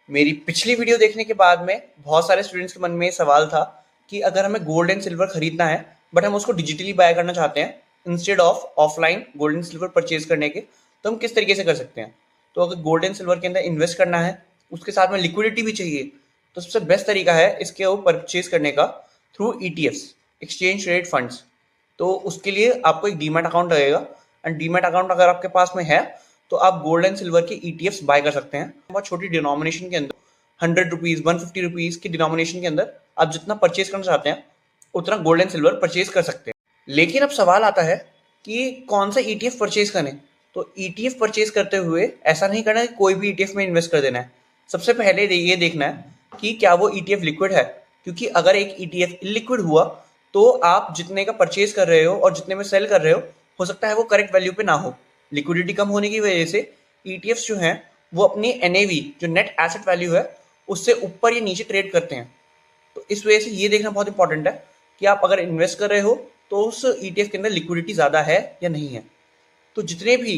मेरी पिछली वीडियो देखने के बाद में बहुत सारे स्टूडेंट्स के मन में ये सवाल था कि अगर हमें गोल्ड एंड सिल्वर खरीदना है बट हम उसको डिजिटली बाय करना चाहते हैं instead of offline gold and silver purchase करने के, तो हम किस तरीके से कर सकते हैं। तो अगर गोल्ड एंड सिल्वर के अंदर इन्वेस्ट करना है, उसके साथ में लिक्विडिटी भी चाहिए, तो सबसे बेस्ट तरीका है इसके वो परचेज करने का through ETFs, exchange trade funds. तो उसके लिए आपको एक डीमैट अकाउंट लगेगा एंड डीमैट अकाउंट अगर आपके पास में है तो आप गोल्ड एंड सिल्वर के ETFs बाय कर सकते हैं। बहुत छोटी डिनोमिनेशन के अंदर 100 रुपीज़ 150 रुपीज़ की डिनोमिनेशन के अंदर आप जितना परचेज करना चाहते हैं उतना गोल्ड एंड सिल्वर परचेज कर सकते हैं। लेकिन अब सवाल आता है कि कौन सा ETF परचेज करें। तो ETF परचेज करते हुए ऐसा नहीं करना कि कोई भी ETF में इन्वेस्ट कर देना है। सबसे पहले ये देखना है कि क्या वो ETF लिक्विड है, क्योंकि अगर एक ETF इलिक्विड हुआ तो आप जितने का परचेज कर रहे हो और जितने में सेल कर रहे हो सकता है वो करेक्ट वैल्यू पे ना हो। लिक्विडिटी कम होने की वजह से ETFs जो हैं वो अपनी NAV जो नेट एसेट वैल्यू है उससे ऊपर या नीचे ट्रेड करते हैं। तो इस वजह से ये देखना बहुत इंपॉर्टेंट है कि आप अगर इन्वेस्ट कर रहे हो तो उस ETF के अंदर लिक्विडिटी ज़्यादा है या नहीं है। तो जितने भी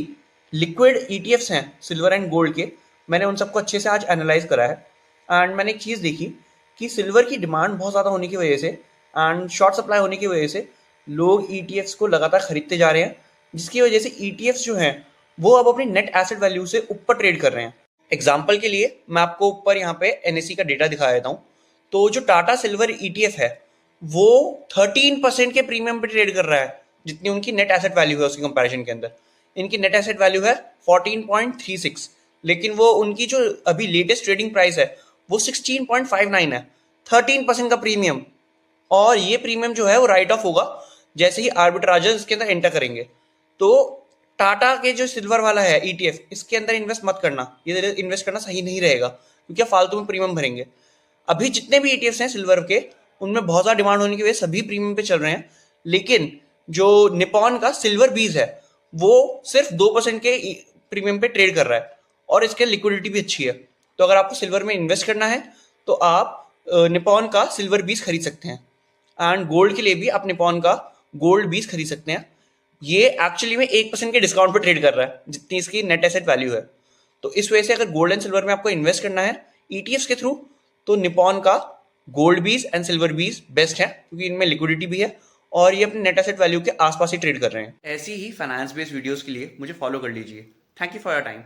लिक्विड ETFs हैं सिल्वर एंड गोल्ड के, मैंने उन सबको अच्छे से आज एनालाइज करा है एंड मैंने एक चीज़ देखी कि सिल्वर की डिमांड बहुत ज़्यादा होने की वजह से एंड शॉर्ट सप्लाई होने की वजह से लोग ETFs को लगातार खरीदते जा रहे हैं, जिसकी वजह से ETFs जो हैं वो अब अपनी नेट एसेट वैल्यू से ऊपर ट्रेड कर रहे हैं। एग्जाम्पल के लिए मैं आपको ऊपर यहाँ पे NSE का डेटा दिखा देता हूँ। तो जो टाटा सिल्वर ETF है वो 13% के प्रीमियम पे ट्रेड कर रहा है, जितनी उनकी नेट एसेट वैल्यू है उसकी कंपैरिजन के अंदर। इनकी नेट एसेट वैल्यू है 14.36, लेकिन वो उनकी जो अभी लेटेस्ट ट्रेडिंग प्राइस है वो 16.59 है। 13% का प्रीमियम, और ये प्रीमियम जो है वो राइट ऑफ होगा जैसे ही आर्बिट्राजर्स इसके अंदर एंटर करेंगे। तो टाटा के जो सिल्वर वाला है ETF, इसके अंदर इन्वेस्ट मत करना, ये इन्वेस्ट करना सही नहीं रहेगा क्योंकि आप फालतू में प्रीमियम भरेंगे। अभी जितने भी ETFs हैं सिल्वर के उनमें बहुत ज़्यादा डिमांड होने की वजह से सभी प्रीमियम पे चल रहे हैं, लेकिन जो निपॉन का सिल्वर बीज है वो सिर्फ 2% के प्रीमियम पे ट्रेड कर रहा है और इसके लिक्विडिटी भी अच्छी है। तो अगर आपको सिल्वर में इन्वेस्ट करना है तो आप निपॉन का सिल्वर बीज खरीद सकते हैं एंड गोल्ड के लिए भी आप निपॉन का गोल्ड बीज खरीद सकते हैं। ये एक्चुअली में 1% के डिस्काउंट पर ट्रेड कर रहा है जितनी इसकी नेट एसेट वैल्यू है। तो इस वजह से अगर गोल्ड एंड सिल्वर में आपको इन्वेस्ट करना है ETFs के थ्रू, तो निपॉन का गोल्ड बीज एंड सिल्वर बीज बेस्ट है क्योंकि इनमें लिक्विडिटी भी है और ये अपने नेट एसेट वैल्यू के आसपास ही ट्रेड कर रहे हैं। ऐसी ही फाइनेंस बेस्ड वीडियोस के लिए मुझे फॉलो कर लीजिए। Thank you for your time.